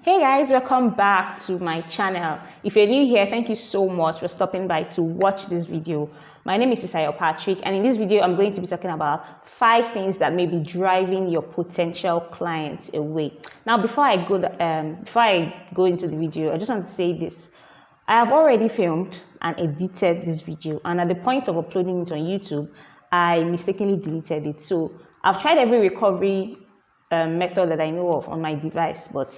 Hey guys, welcome back to my channel. If you're new here, thank you so much for stopping by to watch this video. My name is Fisayo Patrick, and in this video I'm going to be talking about 5 things that may be driving your potential clients away. Now before I go into the video, I just want to say this. I have already filmed and edited this video, and at the point of uploading it on YouTube, I mistakenly deleted it. So I've tried every recovery method that I know of on my device, but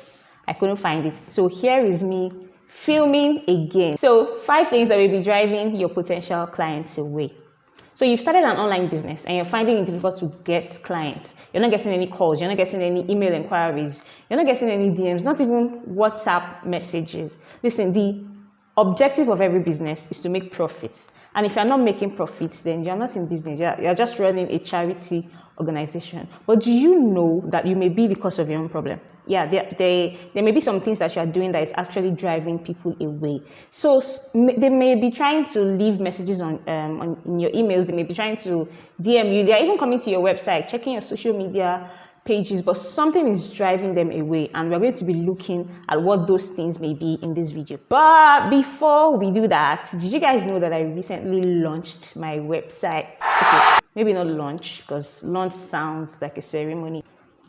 I couldn't find it. So here is me filming again. So 5 things that will be driving your potential clients away. So you've started an online business and you're finding it difficult to get clients. You're not getting any calls, you're not getting any email inquiries, you're not getting any DMs, not even WhatsApp messages. Listen, the objective of every business is to make profits. And if you're not making profits, then you're not in business. You're just running a charity organization. But do you know that you may be the cause of your own problem? Yeah, there may be some things that you are doing that is actually driving people away. So they may be trying to leave messages on in your emails. They may be trying to DM you. They are even coming to your website, checking your social media pages, but something is driving them away, and we're going to be looking at what those things may be in this video. But before we do that, did you guys know that I recently launched my website? Okay, maybe not launch, because launch sounds like a ceremony.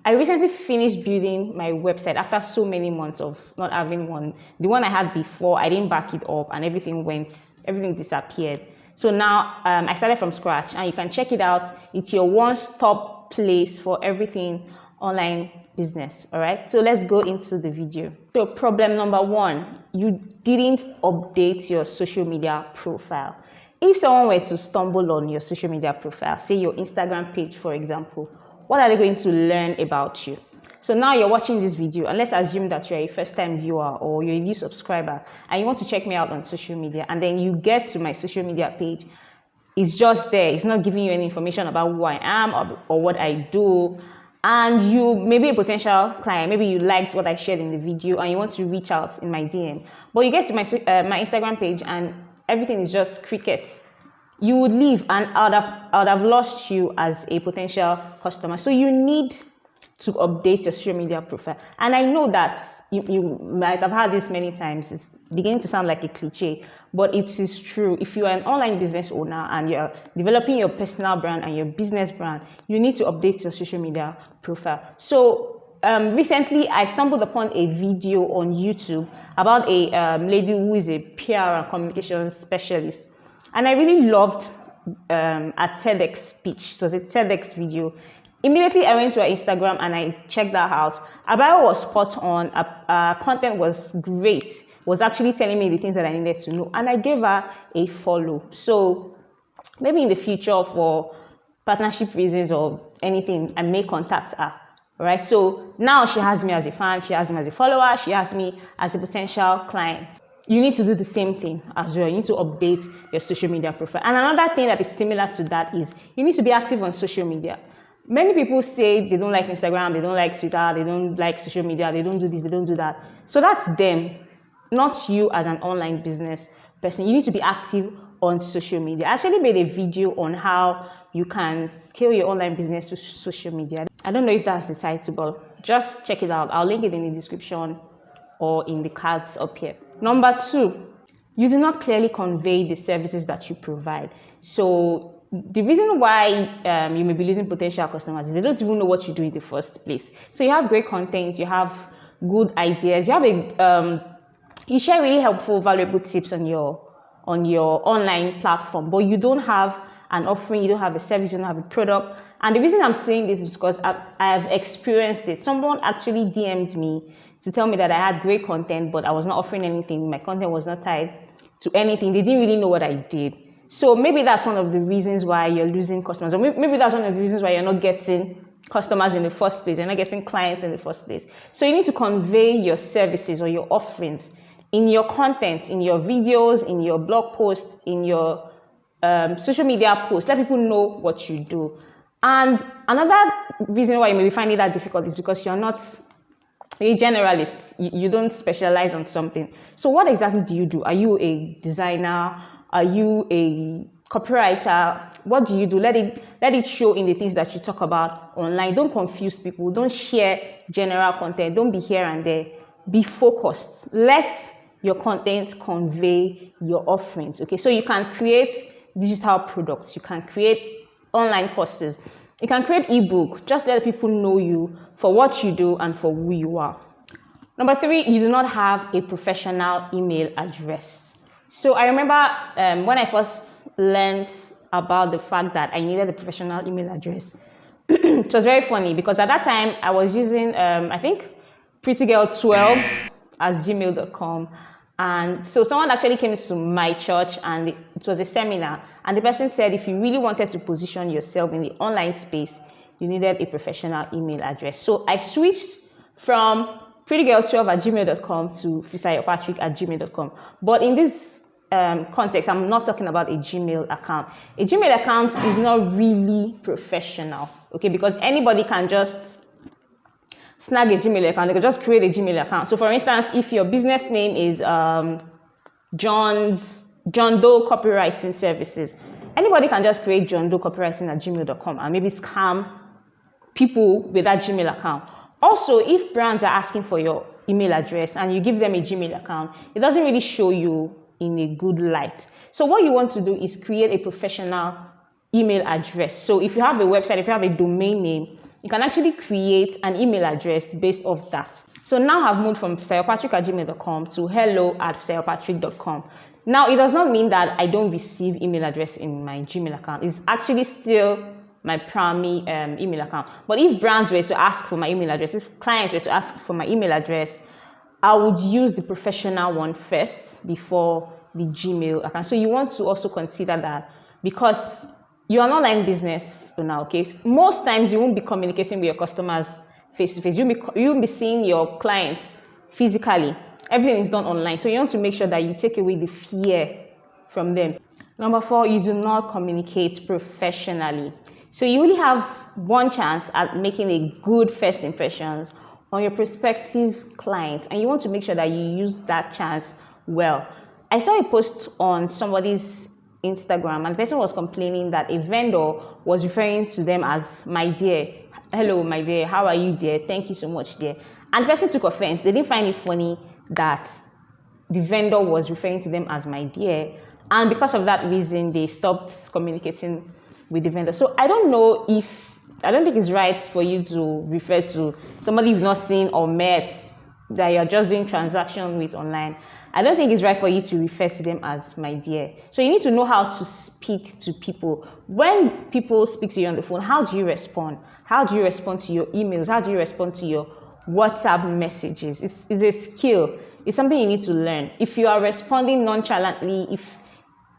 I recently finished building my website after so many months of not having one. The one I had before, I didn't back it up, and everything disappeared. So now I started from scratch, and you can check it out. It's your one-stop place for everything online business. All right, so let's go into the video. So problem number 1, you didn't update your social media profile. If someone were to stumble on your social media profile, say your Instagram page, for example, what are they going to learn about you? So now you're watching this video, and let's assume that you're a first-time viewer or you're a new subscriber and you want to check me out on social media, and then you get to my social media page. It's just there. It's not giving you any information about who I am or what I do. And you may be a potential client. Maybe you liked what I shared in the video and you want to reach out in my DM. But you get to my Instagram page and everything is just crickets. You would leave, and I would have lost you as a potential customer. So you need to update your social media profile. And I know that you might have heard this many times. It's beginning to sound like a cliche, but it is true. If you are an online business owner and you're developing your personal brand and your business brand, you need to update your social media profile. So recently I stumbled upon a video on YouTube about a lady who is a PR and communications specialist. And I really loved a TEDx speech. It was a TEDx video. Immediately I went to her Instagram and I checked that out. Her bio was spot on. Content was great. Was actually telling me the things that I needed to know, and I gave her a follow. So maybe in the future, for partnership reasons or anything, I may contact her. All right. So now she has me as a fan. She has me as a follower. She has me as a potential client. You need to do the same thing as well. You need to update your social media profile. And another thing that is similar to that is you need to be active on social media. Many people say they don't like Instagram, they don't like Twitter, they don't like social media, they don't do this, they don't do that. So that's them, not you as an online business person. You need to be active on social media. I actually made a video on how you can scale your online business to social media. I don't know if that's the title, but just check it out. I'll link it in the description or in the cards up here. Number 2, you do not clearly convey the services that you provide. So the reason why you may be losing potential customers is they don't even know what you do in the first place. So you have great content, you have good ideas, you have you share really helpful, valuable tips on your online platform, but you don't have an offering, you don't have a service, you don't have a product. And the reason I'm saying this is because I have experienced it. Someone actually DM'd me to tell me that I had great content, but I was not offering anything. My content was not tied to anything. They didn't really know what I did. So maybe that's one of the reasons why you're losing customers, or maybe that's one of the reasons why you're not getting customers in the first place. You're not getting clients in the first place. So you need to convey your services or your offerings in your content, in your videos, in your blog posts, in your social media posts. Let people know what you do. And another reason why you may be finding that difficult is because you're not a generalist. You don't specialize on something. So what exactly do you do? Are you a designer? Are you a copywriter? What do you do? Let it show in the things that you talk about online. Don't confuse people. Don't share general content. Don't be here and there. be focused. Let your content convey your offerings. Okay, so you can create digital products, you can create online courses, you can create ebook. Just let people know you for what you do and for who you are. Number 3, you do not have a professional email address. So I remember when I first learned about the fact that I needed a professional email address, it was very funny because at that time I was using, I think, prettygirl12 as gmail.com. And so someone actually came to my church and it was a seminar. And the person said if you really wanted to position yourself in the online space, you needed a professional email address. So I switched from prettygirl12 at gmail.com to fisayopatrick@gmail.com. But in this context, I'm not talking about a Gmail account. A Gmail account is not really professional, okay? Because anybody can just snag a Gmail account. They can just create a Gmail account. So for instance, if your business name is John Doe Copywriting Services, anybody can just create John Doe Copywriting at gmail.com and maybe scam people with that Gmail account. Also, if brands are asking for your email address and you give them a Gmail account, it doesn't really show you in a good light. So what you want to do is create a professional email address. So if you have a website, if you have a domain name, you can actually create an email address based off that. So now I've moved from fisayopatrick@gmail.com to hello@fisayopatrick.com. Now, it does not mean that I don't receive email address in my Gmail account. It's actually still my primary email account. But if brands were to ask for my email address, if clients were to ask for my email address, I would use the professional one first before the Gmail account. So you want to also consider that because you're an online business owner, okay? Most times you won't be communicating with your customers face to face. You won't be seeing your clients physically. Everything is done online. So you want to make sure that you take away the fear from them. Number 4, you do not communicate professionally. So you only have one chance at making a good first impressions on your prospective clients, and you want to make sure that you use that chance well. I saw a post on somebody's Instagram, and the person was complaining that a vendor was referring to them as my dear. Hello, my dear. How are you, dear? Thank you so much, dear. And the person took offense. They didn't find it funny that the vendor was referring to them as my dear, and because of that reason, they stopped communicating with the vendor. So I don't think it's right for you to refer to somebody you've not seen or met that you're just doing transaction with online. I don't think it's right for you to refer to them as my dear. So you need to know how to speak to people. When people speak to you on the phone, how do you respond? How do you respond to your emails? How do you respond to your WhatsApp messages? It's a skill. It's something you need to learn. If you are responding nonchalantly,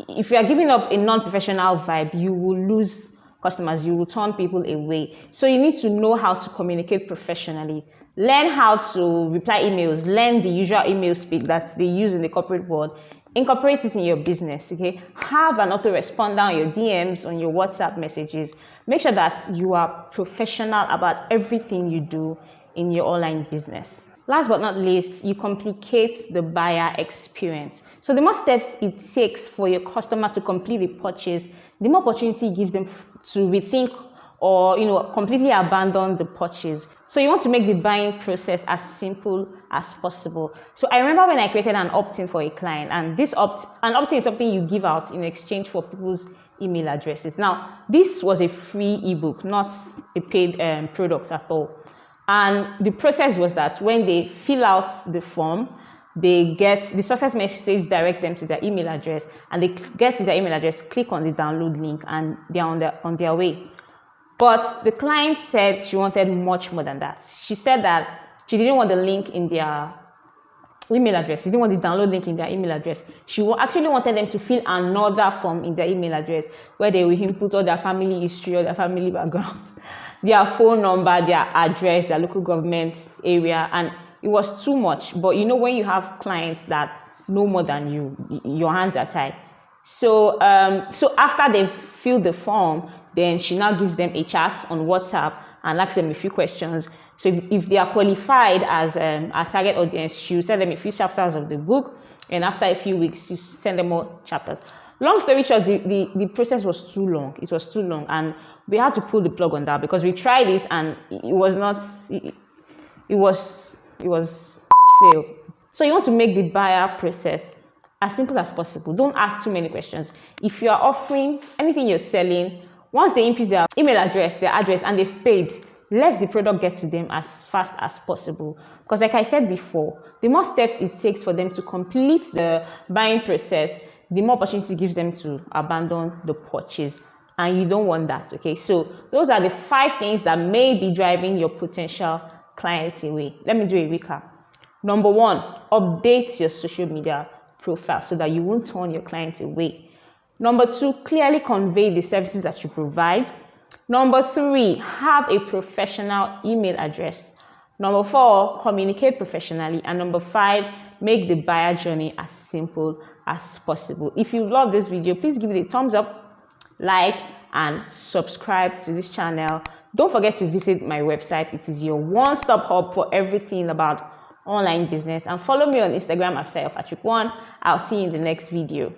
if you are giving up a non-professional vibe, you will lose customers, you will turn people away. So you need to know how to communicate professionally. Learn how to reply emails, learn the usual email speak that they use in the corporate world. Incorporate it in your business, okay? Have an autoresponder on your DMs, on your WhatsApp messages. Make sure that you are professional about everything you do in your online business. Last but not least, you complicate the buyer experience. So the more steps it takes for your customer to complete a purchase, the more opportunity it gives them to rethink or completely abandon the purchase. So you want to make the buying process as simple as possible. So I remember when I created an opt-in for a client, and an opt-in is something you give out in exchange for people's email addresses. Now, this was a free ebook, not a paid product at all. And the process was that when they fill out the form, they get the success message directs them to their email address, and they get to their email address, click on the download link, and they're on their way. But the client said she wanted much more than that. She said that she didn't want the link in their email address. She didn't want the download link in their email address. She actually wanted them to fill another form in their email address where they will input all their family history, all their family background, their phone number, their address, their local government area, and it was too much. But when you have clients that know more than you, your hands are tied. So after they fill the form, then she now gives them a chat on WhatsApp and asks them a few questions. So if they are qualified as a target audience, she will send them a few chapters of the book, and after a few weeks, she send them more chapters. Long story short, the process was too long. It was too long, and we had to pull the plug on that because we tried it and it was not. It was fail. So you want to make the buyer process as simple as possible. Don't ask too many questions. If you are offering anything you're selling, once they input their email address, their address, and they've paid, let the product get to them as fast as possible. Because like I said before, the more steps it takes for them to complete the buying process, the more opportunity it gives them to abandon the purchase. And you don't want that, okay? So those are the 5 things that may be driving your potential clients away. Let me do a recap. Number 1, update your social media profile so that you won't turn your clients away. Number 2, clearly convey the services that you provide. Number 3, have a professional email address. Number 4, communicate professionally. And number 5, make the buyer journey as simple as possible. If you love this video, please give it a thumbs up, like, and subscribe to this channel. Don't forget to visit my website. It is your one-stop hub for everything about online business. And follow me on Instagram at Fisayo. I'll see you in the next video.